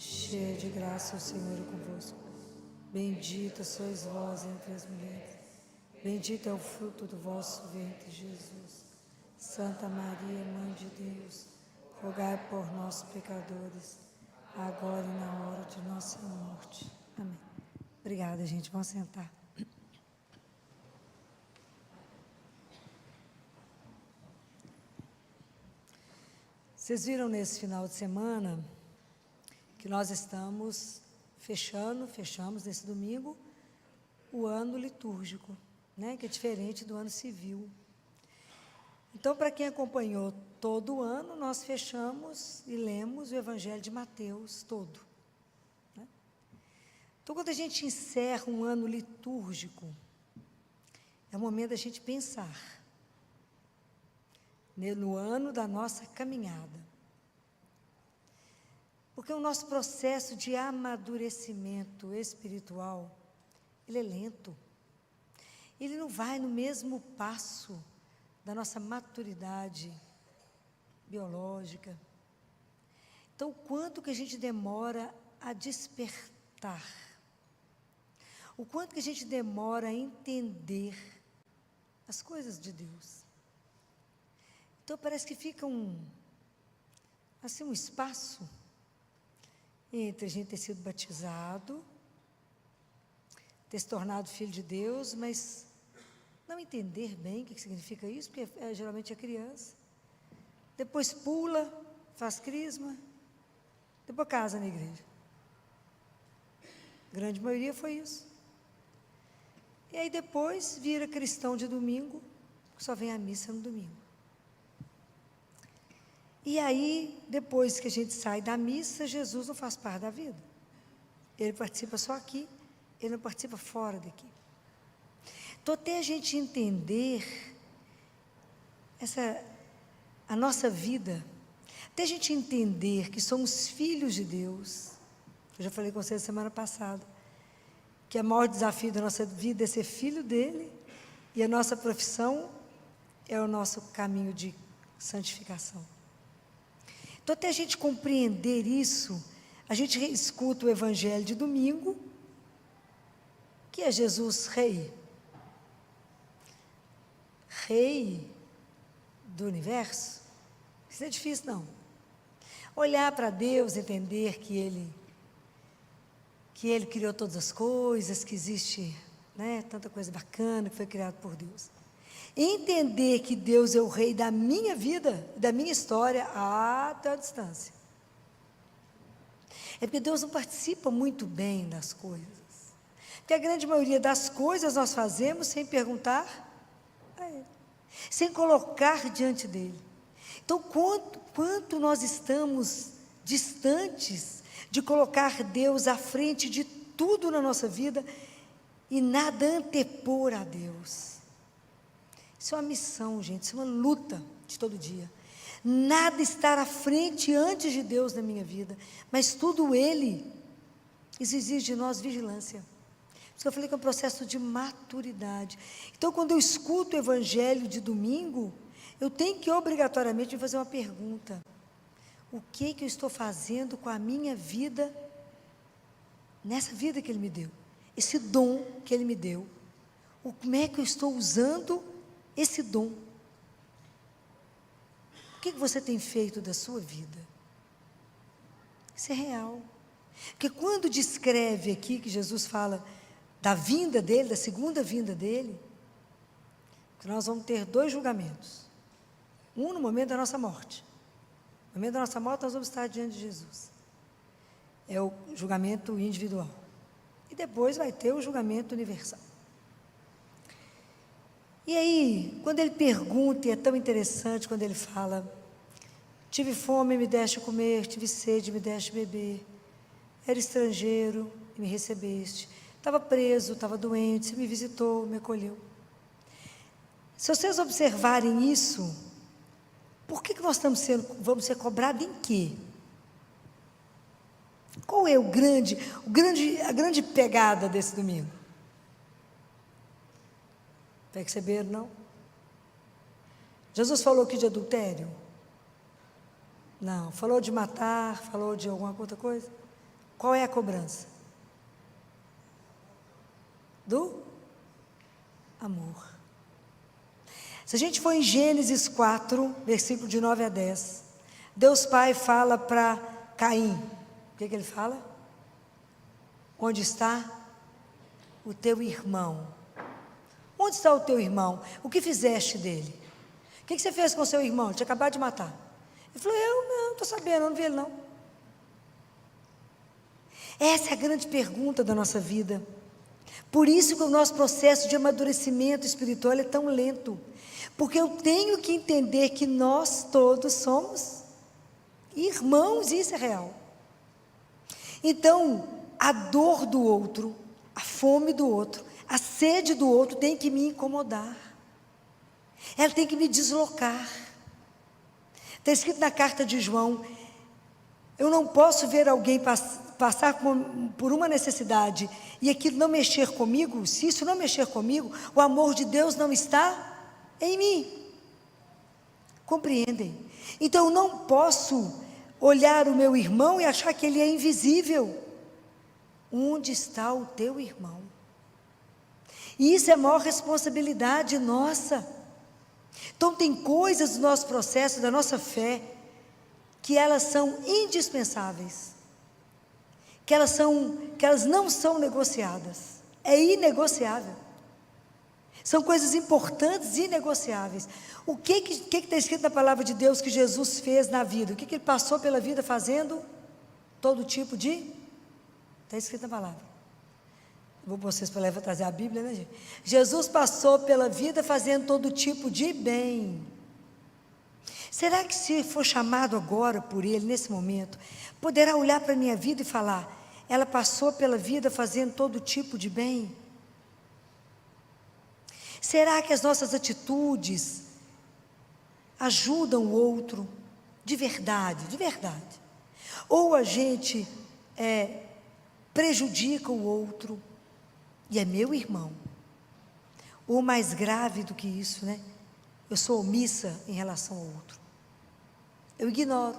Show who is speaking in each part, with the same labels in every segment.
Speaker 1: cheia de graça, o Senhor é convosco. Bendita sois vós entre as mulheres. Bendito é o fruto do vosso ventre, Jesus. Santa Maria, Mãe de Deus, rogai por nós, pecadores, agora e na hora de nossa morte. Amém. Obrigada, gente. Vamos sentar. Vocês viram nesse final de semana que nós estamos fechamos nesse domingo o ano litúrgico, né, que é diferente do ano civil. Então, para quem acompanhou todo o ano, nós fechamos e lemos o Evangelho de Mateus todo, né? Então, quando a gente encerra um ano litúrgico, é o momento da gente pensar no ano da nossa caminhada. Porque o nosso processo de amadurecimento espiritual, ele é lento. Ele não vai no mesmo passo da nossa maturidade biológica. Então, o quanto que a gente demora a despertar, o quanto que a gente demora a entender as coisas de Deus. Então, parece que fica um espaço entre a gente ter sido batizado, ter se tornado filho de Deus, mas não entender bem o que significa isso, porque geralmente é criança. Depois pula, faz crisma, depois casa na igreja. A grande maioria foi isso. E aí depois vira cristão de domingo, só vem à missa no domingo. E aí, depois que a gente sai da missa, Jesus não faz parte da vida. Ele participa só aqui, ele não participa fora daqui. Então, até a gente entender a nossa vida, até a gente entender que somos filhos de Deus, eu já falei com vocês semana passada, que o maior desafio da nossa vida é ser filho dele, e a nossa profissão é o nosso caminho de santificação. Então, até a gente compreender isso, a gente escuta o Evangelho de domingo, que é Jesus Rei. Rei do universo. Isso não é difícil, não. Olhar para Deus, entender que Ele criou todas as coisas, que existe, né, tanta coisa bacana que foi criada por Deus. Entender que Deus é o Rei da minha vida, da minha história, até a distância. É porque Deus não participa muito bem das coisas. Porque a grande maioria das coisas nós fazemos sem perguntar a Ele, sem colocar diante dEle. Então, quanto nós estamos distantes de colocar Deus à frente de tudo na nossa vida e nada antepor a Deus. Isso é uma missão, gente, isso é uma luta de todo dia. Nada estar à frente antes de Deus na minha vida, mas tudo Ele exige de nós vigilância. Por isso que eu falei que é um processo de maturidade. Então, quando eu escuto o Evangelho de domingo, eu tenho que obrigatoriamente fazer uma pergunta: o que eu estou fazendo com a minha vida, nessa vida que Ele me deu? Esse dom que Ele me deu, como é que eu estou usando esse dom? O que você tem feito da sua vida? Isso é real. Porque quando descreve aqui que Jesus fala da vinda dele, da segunda vinda dele, que nós vamos ter 2 julgamentos. Um no momento da nossa morte. No momento da nossa morte nós vamos estar diante de Jesus. É o julgamento individual. E depois vai ter o julgamento universal. E aí, quando ele pergunta, e é tão interessante quando ele fala: tive fome, me deste comer, tive sede, me deste beber, era estrangeiro e me recebeste, estava preso, estava doente, você me visitou, me acolheu. Se vocês observarem isso, por que nós vamos ser cobrados em quê? Qual é a grande pegada desse domingo? Perceberam, não? Jesus falou aqui de adultério? Não. Falou de matar? Falou de alguma outra coisa? Qual é a cobrança? Do amor. Se a gente for em Gênesis 4, versículo de 9 a 10, Deus Pai fala para Caim, o que ele fala? Onde está o teu irmão? Onde está o teu irmão? O que fizeste dele? O que você fez com o seu irmão? Ele tinha acabado de matar. Ele falou, eu não estou sabendo, eu não vi ele não. Essa é a grande pergunta da nossa vida. Por isso que o nosso processo de amadurecimento espiritual é tão lento. Porque eu tenho que entender que nós todos somos irmãos, e isso é real. Então, a dor do outro, a fome do outro, a sede do outro tem que me incomodar. Ela tem que me deslocar. Está escrito na carta de João, eu não posso ver alguém passar por uma necessidade e aquilo não mexer comigo. Se isso não mexer comigo, o amor de Deus não está em mim. Compreendem? Então eu não posso olhar o meu irmão e achar que ele é invisível. Onde está o teu irmão? E isso é a maior responsabilidade nossa. Então tem coisas do nosso processo, da nossa fé, que elas são indispensáveis, que elas não são negociadas, é inegociável. São coisas importantes e inegociáveis. O que está escrito na palavra de Deus que Jesus fez na vida? O que ele passou pela vida fazendo? Todo tipo de... Está escrito na palavra. Vou para vocês para trazer a Bíblia, né, gente? Jesus passou pela vida fazendo todo tipo de bem. Será que se for chamado agora por Ele, nesse momento, poderá olhar para a minha vida e falar, ela passou pela vida fazendo todo tipo de bem? Será que as nossas atitudes ajudam o outro de verdade, de verdade? Ou a gente prejudica o outro e é meu irmão? Ou mais grave do que isso, né? Eu sou omissa em relação ao outro. Eu ignoro.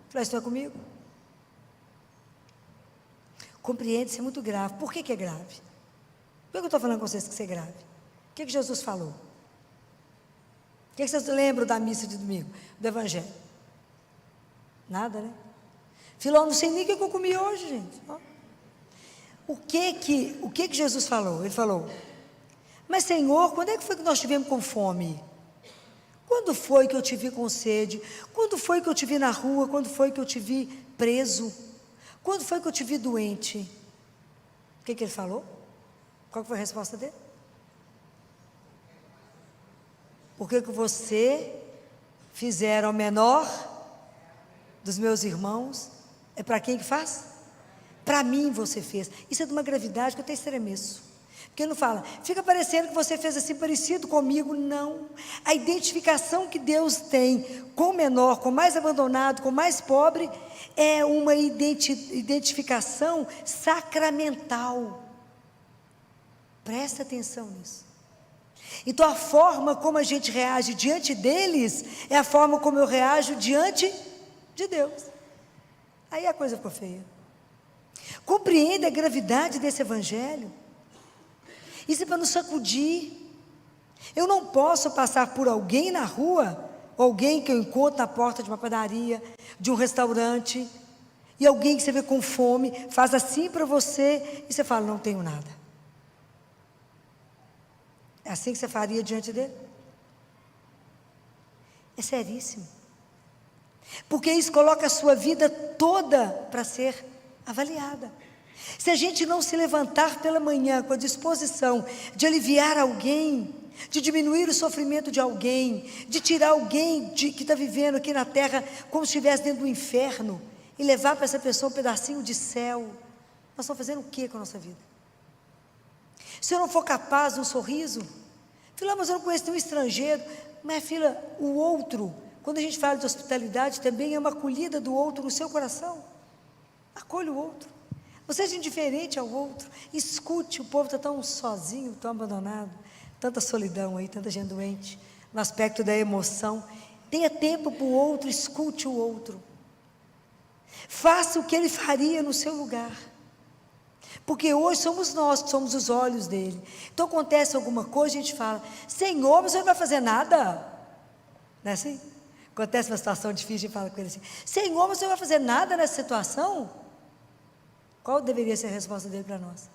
Speaker 1: Fala, estão comigo? Compreende, isso é muito grave. Por que é grave? Por que eu estou falando com vocês que isso é grave? O que Jesus falou? O que vocês lembram da missa de domingo? Do Evangelho? Nada, né? Filó, não sei nem o que eu comi hoje, gente. O que Jesus falou? Ele falou, mas Senhor, quando é que foi que nós estivemos com fome? Quando foi que eu te vi com sede? Quando foi que eu te vi na rua? Quando foi que eu te vi preso? Quando foi que eu te vi doente? O que ele falou? Qual foi a resposta dele? O que você fizer ao menor dos meus irmãos, é para quem que faz? Para mim você fez. Isso é de uma gravidade que eu até estremeço. Porque ele não fala, fica parecendo que você fez assim parecido comigo. Não. A identificação que Deus tem com o menor, com o mais abandonado, com o mais pobre, é uma identificação sacramental. Presta atenção nisso. Então a forma como a gente reage diante deles é a forma como eu reajo diante de Deus. Aí a coisa ficou feia. Compreenda a gravidade desse evangelho. Isso é para nos sacudir. Eu não posso passar por alguém na rua, ou alguém que eu encontro na porta de uma padaria, de um restaurante, e alguém que você vê com fome, faz assim para você, e você fala, não tenho nada. É assim que você faria diante dele? É seríssimo. Porque isso coloca a sua vida toda para ser avaliada. Se a gente não se levantar pela manhã com a disposição de aliviar alguém, de diminuir o sofrimento de alguém, de tirar alguém que está vivendo aqui na terra como se estivesse dentro do inferno e levar para essa pessoa um pedacinho de céu, nós estamos fazendo o que com a nossa vida? Se eu não for capaz de um sorriso, filha, mas eu não conheço nenhum estrangeiro. Mas filha, o outro, quando a gente fala de hospitalidade, também é uma acolhida do outro no seu coração. Acolha o outro. Não seja indiferente ao outro. Escute, o povo está tão sozinho, tão abandonado. Tanta solidão aí, tanta gente doente. No aspecto da emoção. Tenha tempo para o outro, escute o outro. Faça o que Ele faria no seu lugar. Porque hoje somos nós que somos os olhos dele. Então acontece alguma coisa, a gente fala: Senhor, você não vai fazer nada. Não é assim? Acontece uma situação difícil, a gente fala com ele assim: Senhor, você não vai fazer nada nessa situação? Qual deveria ser a resposta dele para nós?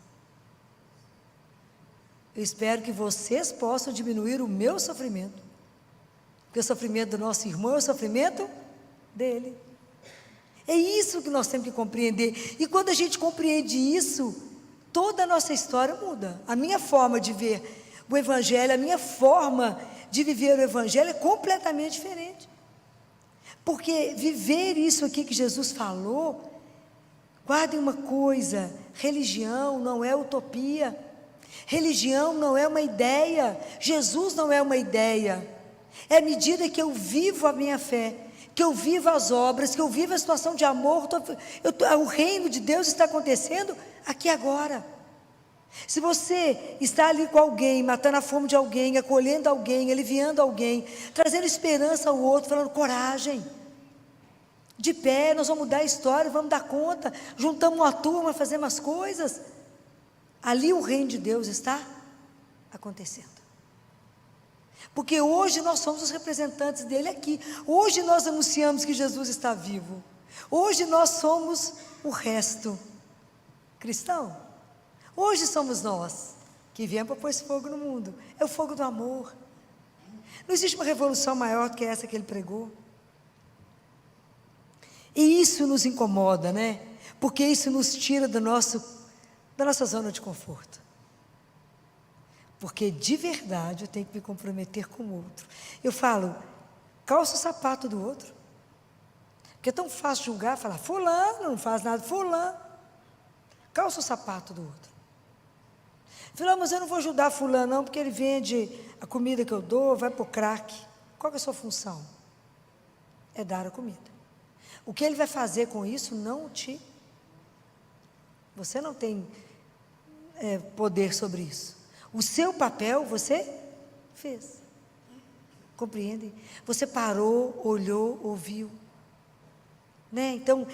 Speaker 1: Eu espero que vocês possam diminuir o meu sofrimento. Porque o sofrimento do nosso irmão é o sofrimento dele. É isso que nós temos que compreender. E quando a gente compreende isso, toda a nossa história muda. A minha forma de ver o Evangelho, a minha forma de viver o Evangelho é completamente diferente. Porque viver isso aqui que Jesus falou, guardem uma coisa: religião não é utopia, religião não é uma ideia, Jesus não é uma ideia. É à medida que eu vivo a minha fé, que eu vivo as obras, que eu vivo a situação de amor, o reino de Deus está acontecendo aqui agora. Se você está ali com alguém, matando a fome de alguém, acolhendo alguém, aliviando alguém, trazendo esperança ao outro, falando: coragem, de pé, nós vamos mudar a história, vamos dar conta, juntamos uma turma, fazemos as coisas, ali o reino de Deus está acontecendo. Porque hoje nós somos os representantes dele aqui. Hoje nós anunciamos que Jesus está vivo. Hoje nós somos o resto cristão. Hoje somos nós que viemos para pôr esse fogo no mundo. É o fogo do amor. Não existe uma revolução maior do que essa que ele pregou. E isso nos incomoda, né? Porque isso nos tira da nossa zona de conforto. Porque de verdade eu tenho que me comprometer com o outro. Eu falo: calça o sapato do outro. Porque é tão fácil julgar, falar: fulano não faz nada, fulano. Calça o sapato do outro. Fulano, mas eu não vou ajudar fulano não, porque ele vende a comida que eu dou, vai para o crack. Qual que é a sua função? É dar a comida. O que ele vai fazer com isso você não tem poder sobre isso. O seu papel você fez. Compreendem? Você parou, olhou, ouviu. Né? Então,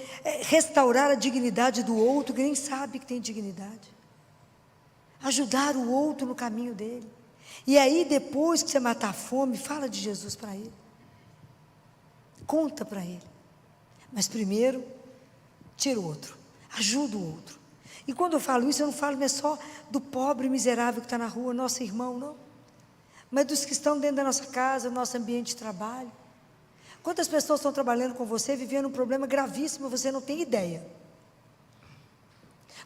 Speaker 1: restaurar a dignidade do outro, que nem sabe que tem dignidade. Ajudar o outro no caminho dele. E aí, depois que você matar a fome, fala de Jesus para ele. Conta para ele. Mas primeiro, tira o outro. Ajuda o outro. E quando eu falo isso, eu não falo não é só do pobre miserável que está na rua, nosso irmão, não. Mas dos que estão dentro da nossa casa, do nosso ambiente de trabalho. Quantas pessoas estão trabalhando com você, vivendo um problema gravíssimo, você não tem ideia.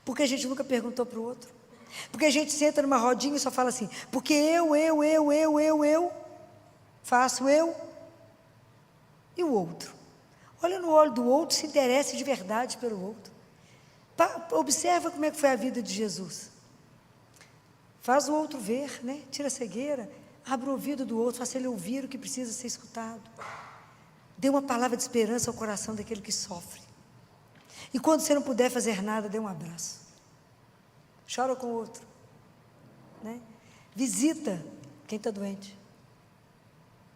Speaker 1: Porque a gente nunca perguntou para o outro. Porque a gente senta numa rodinha e só fala assim: porque eu, faço eu e o outro. Olha no olho do outro, se interesse de verdade pelo outro. Observa como é que foi a vida de Jesus. Faz o outro ver, né? Tira a cegueira, abre o ouvido do outro, faça ele ouvir o que precisa ser escutado. Dê uma palavra de esperança ao coração daquele que sofre. E quando você não puder fazer nada, dê um abraço. Chora com o outro, né? Visita quem está doente.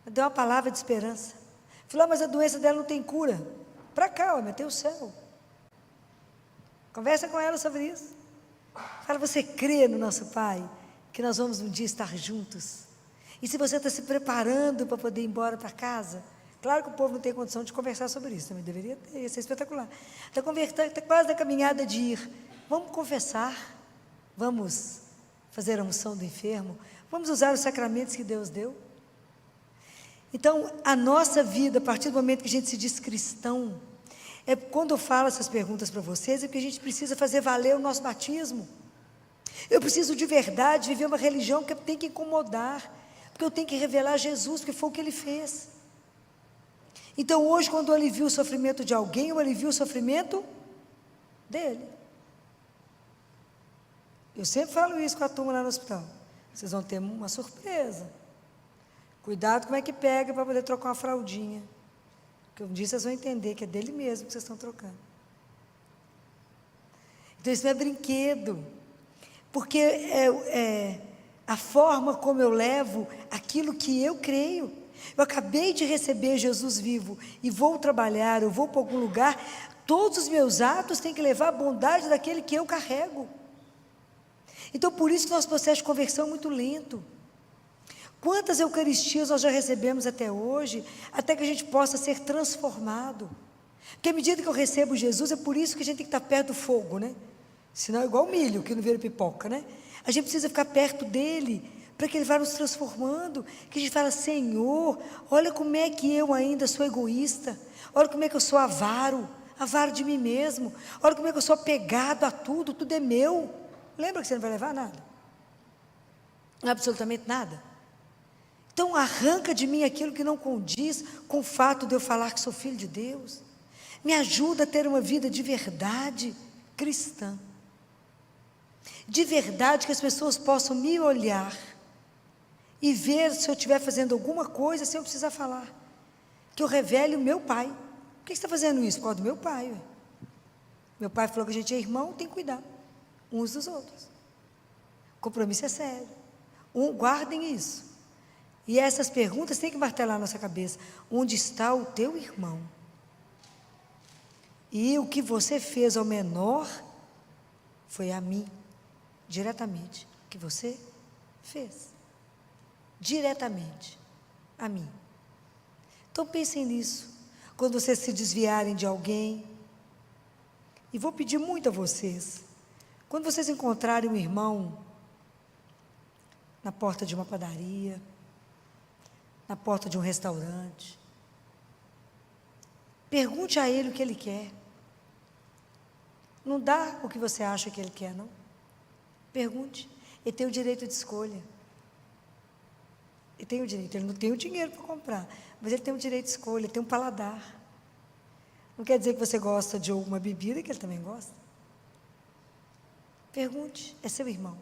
Speaker 1: Dê uma palavra de esperança. Falou: mas a doença dela não tem cura. Para cá, ó, tem o céu. Conversa com ela sobre isso. Fala: você crê no nosso Pai, que nós vamos um dia estar juntos? E se você está se preparando para poder ir embora para casa, claro que o povo não tem condição de conversar sobre isso, também deveria ter, ia ser espetacular. Está quase na caminhada de ir. Vamos confessar, vamos fazer a unção do enfermo, vamos usar os sacramentos que Deus deu. Então, a nossa vida, a partir do momento que a gente se diz cristão, quando eu falo essas perguntas para vocês, é porque a gente precisa fazer valer o nosso batismo. Eu preciso de verdade viver uma religião que tem que incomodar, porque eu tenho que revelar Jesus, porque foi o que Ele fez. Então hoje, quando eu alivio o sofrimento de alguém, eu alivio o sofrimento dele. Eu sempre falo isso com a turma lá no hospital. Vocês vão ter uma surpresa. Cuidado como é que pega para poder trocar uma fraldinha. Porque um dia vocês vão entender que é dele mesmo que vocês estão trocando. Então isso não é brinquedo. Porque a forma como eu levo aquilo que eu creio. Eu acabei de receber Jesus vivo e vou trabalhar, eu vou para algum lugar. Todos os meus atos têm que levar a bondade daquele que eu carrego. Então, por isso que nosso processo de conversão é muito lento. Quantas eucaristias nós já recebemos até hoje, até que a gente possa ser transformado? Porque à medida que eu recebo Jesus, é por isso que a gente tem que estar perto do fogo, né? Senão é igual o milho, que não vira pipoca, né? A gente precisa ficar perto dele, para que ele vá nos transformando, que a gente fala, Senhor, olha como é que eu ainda sou egoísta, olha como é que eu sou avaro de mim mesmo, olha como é que eu sou apegado a tudo, tudo é meu. Lembra que você não vai levar nada? Absolutamente nada. Então arranca de mim aquilo que não condiz com o fato de eu falar que sou filho de Deus. Me ajuda a ter uma vida de verdade cristã. De verdade, que as pessoas possam me olhar e ver se eu estiver fazendo alguma coisa sem eu precisar falar. Que eu revele o meu pai. Por que você está fazendo isso? Por causa do meu pai. Ué. Meu pai falou que a gente é irmão, tem que cuidar uns dos outros. O compromisso é sério. Guardem isso. E essas perguntas têm que martelar na nossa cabeça. Onde está o teu irmão? E o que você fez ao menor foi a mim, diretamente. O que você fez, diretamente, a mim. Então pensem nisso. Quando vocês se desviarem de alguém, e vou pedir muito a vocês, quando vocês encontrarem um irmão na porta de uma padaria, na porta de um restaurante, pergunte a ele o que ele quer. Não dá o que você acha que ele quer, não. Pergunte. Ele tem o direito de escolha. Ele tem o direito, ele não tem o dinheiro para comprar, mas ele tem o direito de escolha, ele tem um paladar. Não quer dizer que você gosta de alguma bebida que ele também gosta. Pergunte, é seu irmão.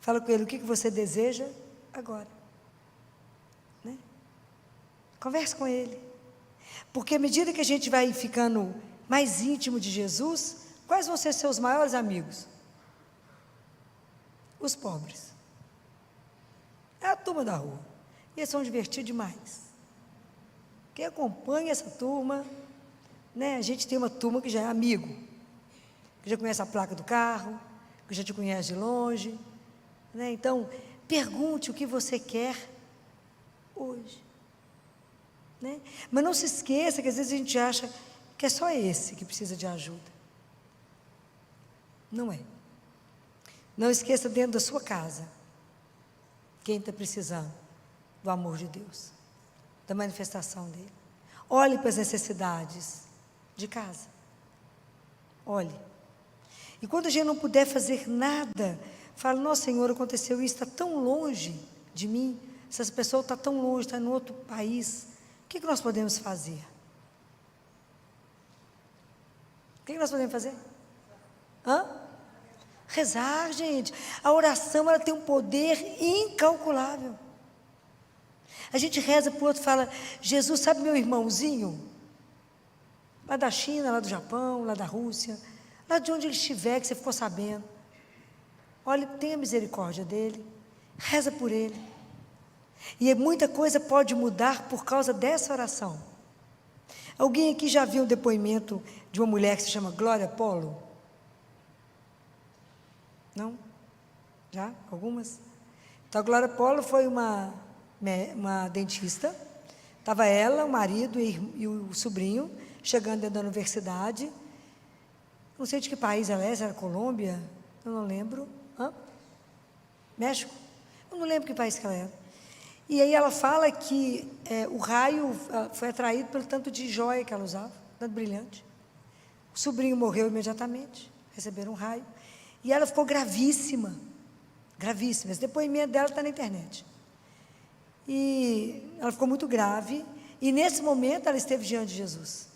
Speaker 1: Fala com ele o que você deseja agora. Né? Converse com ele. Porque à medida que a gente vai ficando mais íntimo de Jesus, quais vão ser seus maiores amigos? Os pobres. É a turma da rua. E eles são divertidos demais. Quem acompanha essa turma, né? A gente tem uma turma que já é amigo, que já conhece a placa do carro, que já te conhece de longe, né? Então, pergunte o que você quer hoje, né? Mas não se esqueça que às vezes a gente acha que é só esse que precisa de ajuda. Não é. Não esqueça dentro da sua casa, quem está precisando do amor de Deus, da manifestação dele. Olhe para as necessidades de casa. Olhe. E quando a gente não puder fazer nada, fala, nossa Senhor, aconteceu isso, está tão longe de mim, essa pessoa está tão longe, está em outro país, o que nós podemos fazer? O que nós podemos fazer? Rezar, gente. A oração, ela tem um poder incalculável. A gente reza para o outro e fala, Jesus, sabe meu irmãozinho? Lá da China, lá do Japão, lá da Rússia, lá de onde ele estiver, que você ficou sabendo. Olha, tenha misericórdia dele, reza por ele. E muita coisa pode mudar por causa dessa oração. Alguém aqui já viu o depoimento de uma mulher que se chama Glória Polo? Não? Já? Algumas? Então, a Glória Polo foi uma dentista. Estava ela, o marido e o sobrinho, chegando dentro da universidade. Não sei de que país ela é, se era Colômbia, eu não lembro. México? Eu não lembro que país que ela era. E aí ela fala que o raio foi atraído pelo tanto de joia que ela usava, tanto brilhante. O sobrinho morreu imediatamente, receberam um raio. E ela ficou gravíssima, gravíssima. Esse depoimento dela está na internet. E ela ficou muito grave, e nesse momento ela esteve diante de Jesus.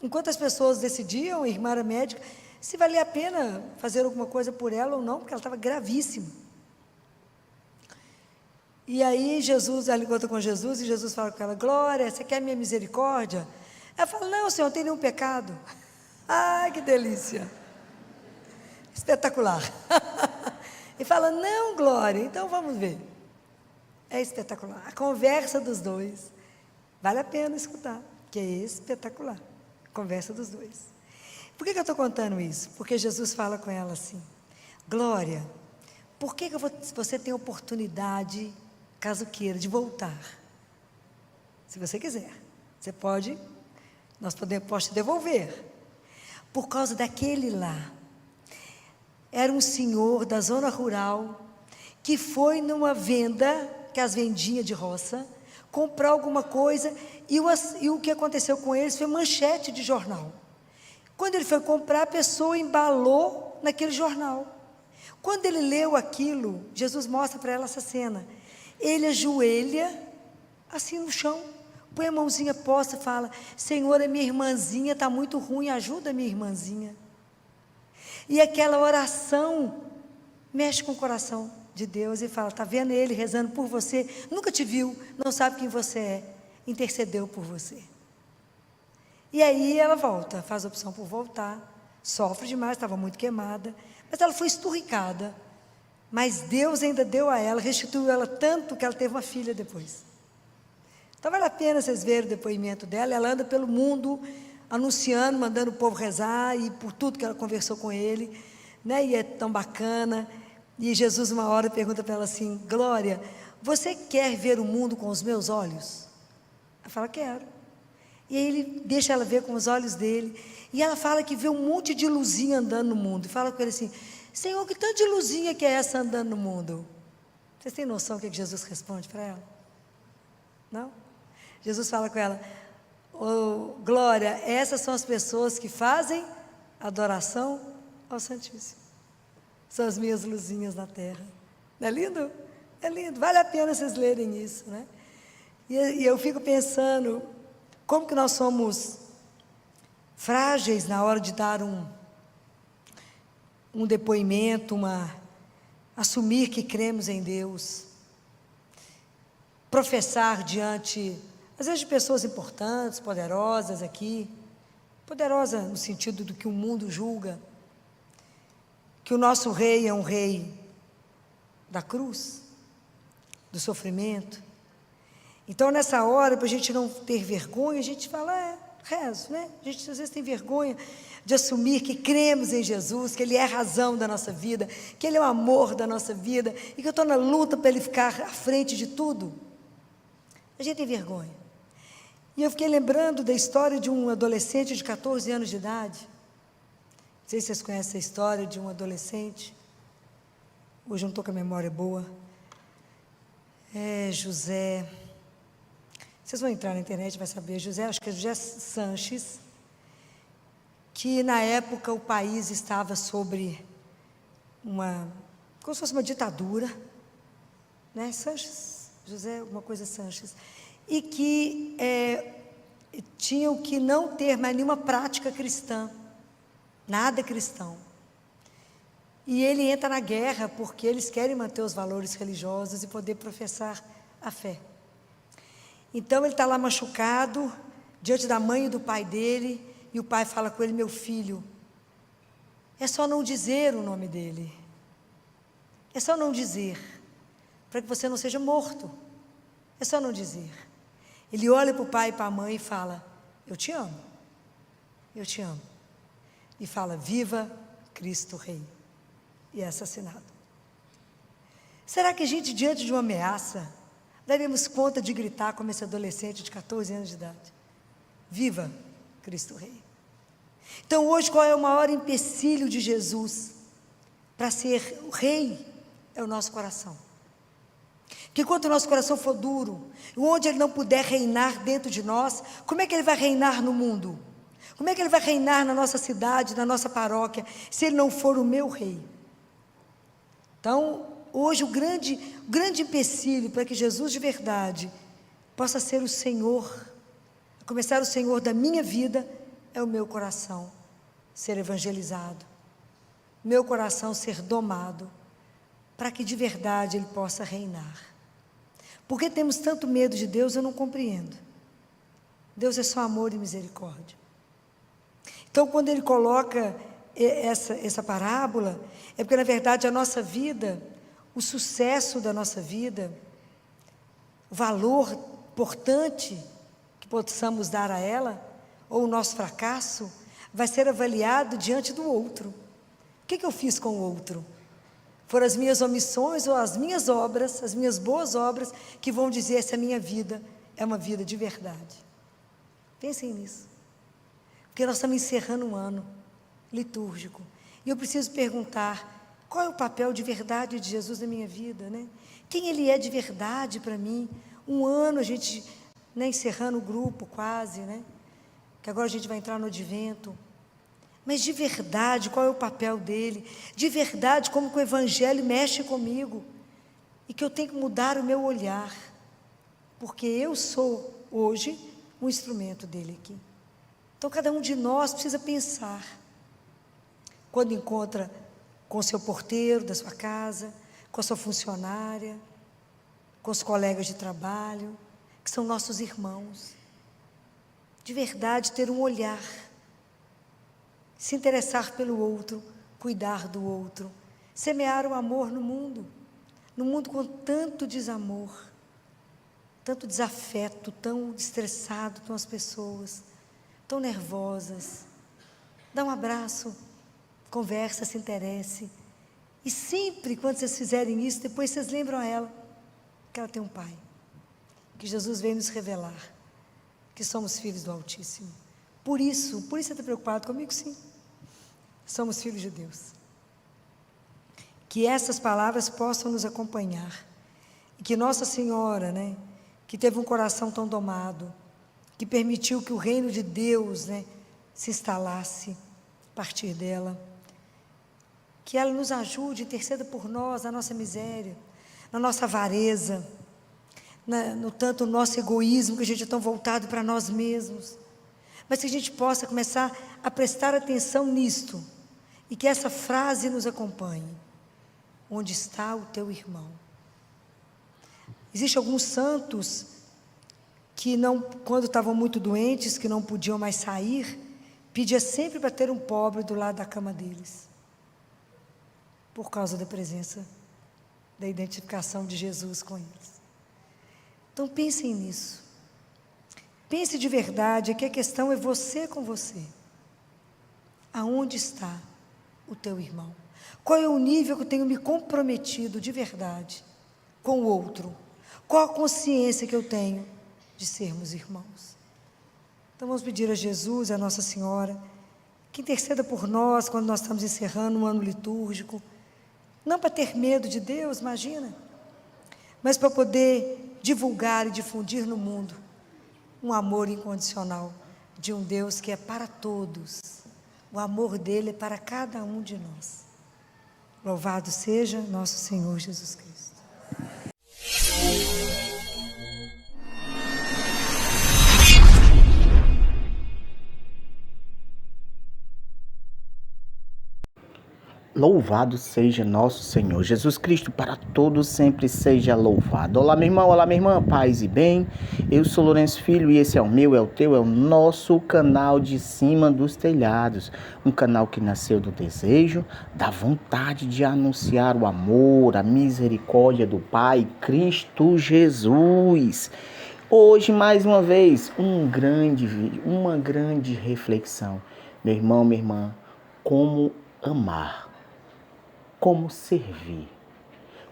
Speaker 1: Enquanto as pessoas decidiam, a irmã era médica, se valia a pena fazer alguma coisa por ela ou não, porque ela estava gravíssima. E aí ela encontra com Jesus, e Jesus fala com ela, Glória, você quer minha misericórdia? Ela fala, não, Senhor, não tem nenhum pecado. Ai, que delícia. Espetacular. E fala, não, Glória, então vamos ver. É espetacular. A conversa dos dois, vale a pena escutar, que é espetacular. Conversa dos dois. Por que eu estou contando isso? Porque Jesus fala com ela assim: Glória, por que você tem oportunidade, caso queira, de voltar? Se você quiser, você pode, posso te devolver. Por causa daquele lá. Era um senhor da zona rural que foi numa venda, que as vendinha de roça, comprar alguma coisa e o que aconteceu com eles foi manchete de jornal. Quando ele foi comprar, a pessoa embalou naquele jornal. Quando ele leu aquilo, Jesus mostra para ela essa cena. Ele ajoelha assim no chão, põe a mãozinha posta e fala: Senhor, a minha irmãzinha está muito ruim, ajuda a minha irmãzinha. E aquela oração mexe com o coração de Deus e fala: está vendo ele rezando por você, nunca te viu, não sabe quem você é, intercedeu por você. E aí ela volta, faz a opção por voltar, sofre demais, estava muito queimada, mas ela foi esturricada, mas Deus ainda deu a ela, restituiu ela tanto que ela teve uma filha depois. Então vale a pena vocês verem o depoimento dela. Ela anda pelo mundo anunciando, mandando o povo rezar, e por tudo que ela conversou com ele, né? E é tão bacana. E Jesus uma hora pergunta para ela assim: Glória, você quer ver o mundo com os meus olhos? Ela fala: quero. E aí ele deixa ela ver com os olhos dele, e ela fala que vê um monte de luzinha andando no mundo, e fala com ele assim: Senhor, que tanto de luzinha que é essa andando no mundo? Vocês têm noção do que Jesus responde para ela? Não? Jesus fala com ela: oh, Glória, essas são as pessoas que fazem adoração ao Santíssimo. São as minhas luzinhas na terra. Não é lindo? É lindo, vale a pena vocês lerem isso, né? E eu fico pensando, como que nós somos frágeis na hora de dar um depoimento, assumir que cremos em Deus, professar diante, às vezes, de pessoas importantes, poderosas aqui, poderosa no sentido do que o mundo julga, que o nosso rei é um rei da cruz, do sofrimento. Então, nessa hora, para a gente não ter vergonha, a gente fala: rezo, né? A gente às vezes tem vergonha de assumir que cremos em Jesus, que Ele é a razão da nossa vida, que Ele é o amor da nossa vida, e que eu estou na luta para Ele ficar à frente de tudo. A gente tem vergonha. E eu fiquei lembrando da história de um adolescente de 14 anos de idade. Não sei se vocês conhecem a história de um adolescente. Hoje eu não estou com a memória boa. José. Vocês vão entrar na internet e vai saber. Acho que é José Sanches, que na época o país estava sobre como se fosse uma ditadura, né? Sanches, José, alguma coisa Sanches, e que tinham que não ter mais nenhuma prática cristã, nada cristão. E ele entra na guerra porque eles querem manter os valores religiosos e poder professar a fé. Então ele está lá machucado, diante da mãe e do pai dele, e o pai fala com ele: meu filho, é só não dizer o nome dele, é só não dizer, para que você não seja morto, é só não dizer. Ele olha para o pai e para a mãe e fala: eu te amo, e fala: viva Cristo Rei, e é assassinado. Será que a gente, diante de uma ameaça, daremos conta de gritar como esse adolescente de 14 anos de idade: viva Cristo Rei? Então hoje, qual é o maior empecilho de Jesus para ser o Rei? É o nosso coração. Que enquanto o nosso coração for duro, onde Ele não puder reinar dentro de nós, como é que Ele vai reinar no mundo? Como é que Ele vai reinar na nossa cidade, na nossa paróquia, se Ele não for o meu Rei? Então, hoje o grande empecilho para que Jesus de verdade possa ser o Senhor, começar o Senhor da minha vida, é o meu coração ser evangelizado, meu coração ser domado, para que de verdade Ele possa reinar. Por que temos tanto medo de Deus? Eu não compreendo. Deus é só amor e misericórdia. Então, quando Ele coloca essa parábola, é porque, na verdade, a nossa vida, o sucesso da nossa vida, o valor importante que possamos dar a ela, ou o nosso fracasso vai ser avaliado diante do outro. O que eu fiz com o outro? Foram as minhas omissões ou as minhas obras, as minhas boas obras, que vão dizer se a minha vida é uma vida de verdade. Pensem nisso. Porque nós estamos encerrando um ano litúrgico. E eu preciso perguntar, qual é o papel de verdade de Jesus na minha vida, né? Quem Ele é de verdade para mim? Um ano a gente, né, encerrando o grupo quase, né? Que agora a gente vai entrar no advento. Mas de verdade, qual é o papel dele? De verdade, como que o Evangelho mexe comigo? E que eu tenho que mudar o meu olhar. Porque eu sou, hoje, um instrumento dele aqui. Então, cada um de nós precisa pensar. Quando encontra com o seu porteiro da sua casa, com a sua funcionária, com os colegas de trabalho, que são nossos irmãos. De verdade, ter um olhar. Se interessar pelo outro, cuidar do outro, semear o amor no mundo com tanto desamor, tanto desafeto, tão estressado, tão as pessoas, tão nervosas. Dá um abraço, conversa, se interesse, e sempre quando vocês fizerem isso, depois vocês lembram a ela, que ela tem um pai, que Jesus veio nos revelar, que somos filhos do Altíssimo. Por isso você está preocupado comigo? Sim. Somos filhos de Deus. Que essas palavras possam nos acompanhar. E que Nossa Senhora, né, que teve um coração tão domado, que permitiu que o reino de Deus, né, se instalasse a partir dela. Que ela nos ajude, interceda por nós, na nossa miséria, na nossa avareza, no tanto nosso egoísmo, que a gente é tão voltado para nós mesmos. Mas que a gente possa começar a prestar atenção nisto, e que essa frase nos acompanhe. Onde está o teu irmão? Existem alguns santos que não, quando estavam muito doentes, que não podiam mais sair, pedia sempre para ter um pobre do lado da cama deles, por causa da presença, da identificação de Jesus com eles. Então pensem nisso. Pense de verdade que a questão é você com você. Aonde está o teu irmão? Qual é o nível que eu tenho me comprometido de verdade com o outro? Qual a consciência que eu tenho de sermos irmãos? Então vamos pedir a Jesus, a Nossa Senhora, que interceda por nós quando nós estamos encerrando um ano litúrgico, não para ter medo de Deus, imagina, mas para poder divulgar e difundir no mundo um amor incondicional de um Deus que é para todos. O amor dele é para cada um de nós. Louvado seja nosso Senhor Jesus Cristo.
Speaker 2: Louvado seja nosso Senhor Jesus Cristo, para todos sempre seja louvado. Olá meu irmão, olá minha irmã, paz e bem. Eu sou Lourenço Filho e esse é o meu, é o teu, é o nosso canal de cima dos telhados. Um canal que nasceu do desejo, da vontade de anunciar o amor, a misericórdia do Pai, Cristo Jesus. Hoje, mais uma vez, uma grande reflexão. Meu irmão, minha irmã, como amar. Como servir,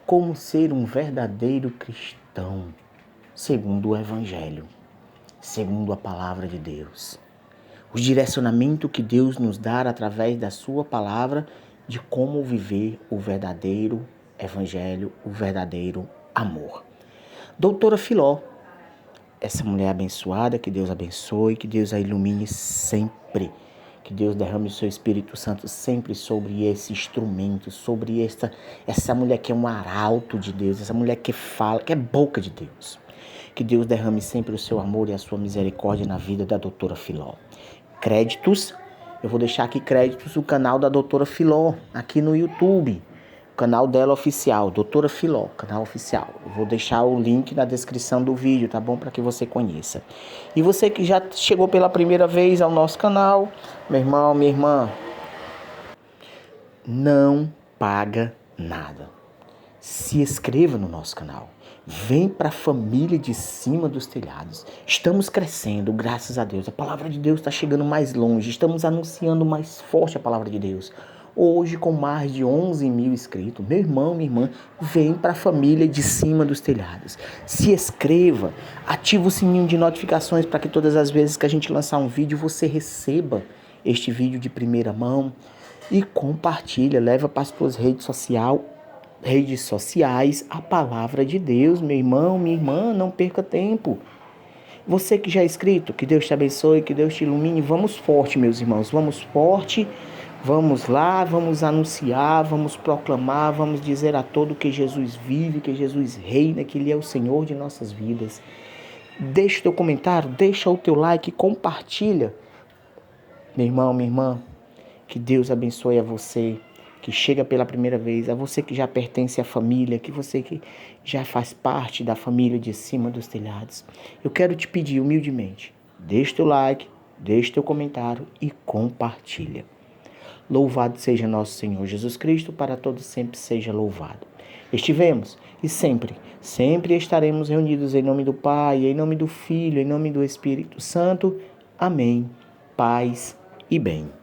Speaker 2: como ser um verdadeiro cristão, segundo o Evangelho, segundo a Palavra de Deus. O direcionamento que Deus nos dá através da sua palavra de como viver o verdadeiro Evangelho, o verdadeiro amor. Doutora Filó, essa mulher abençoada, que Deus abençoe, que Deus a ilumine sempre. Que Deus derrame o seu Espírito Santo sempre sobre esse instrumento, sobre essa mulher que é um arauto de Deus, essa mulher que fala, que é boca de Deus. Que Deus derrame sempre o seu amor e a sua misericórdia na vida da doutora Filó. Créditos, eu vou deixar aqui créditos do canal da doutora Filó, aqui no YouTube. O canal dela oficial, doutora Filó, canal oficial. Eu vou deixar o link na descrição do vídeo, tá bom? Para que você conheça. E você que já chegou pela primeira vez ao nosso canal, meu irmão, minha irmã, não paga nada. se inscreva no nosso canal. Vem para a família de cima dos telhados. Estamos crescendo, graças a Deus. A palavra de Deus está chegando mais longe. Estamos anunciando mais forte a palavra de Deus. Hoje, com mais de 11 mil inscritos, meu irmão, minha irmã, vem para a família de cima dos telhados. Se inscreva, ativa o sininho de notificações para que todas as vezes que a gente lançar um vídeo, você receba este vídeo de primeira mão. E compartilha, leva para as suas redes sociais a palavra de Deus, meu irmão, minha irmã, não perca tempo. Você que já é inscrito, que Deus te abençoe, que Deus te ilumine. Vamos forte, meus irmãos, vamos forte. Vamos lá, vamos anunciar, vamos proclamar, vamos dizer a todo que Jesus vive, que Jesus reina, que Ele é o Senhor de nossas vidas. Deixa o teu comentário, deixa o teu like, compartilha. Meu irmão, minha irmã, que Deus abençoe a você que chega pela primeira vez, a você que já pertence à família, que você que já faz parte da família de cima dos telhados. Eu quero te pedir humildemente, deixa o teu like, deixa o teu comentário e compartilha. Louvado seja nosso Senhor Jesus Cristo, para todos sempre seja louvado. Estivemos e sempre estaremos reunidos em nome do Pai, em nome do Filho, em nome do Espírito Santo. Amém. Paz e bem.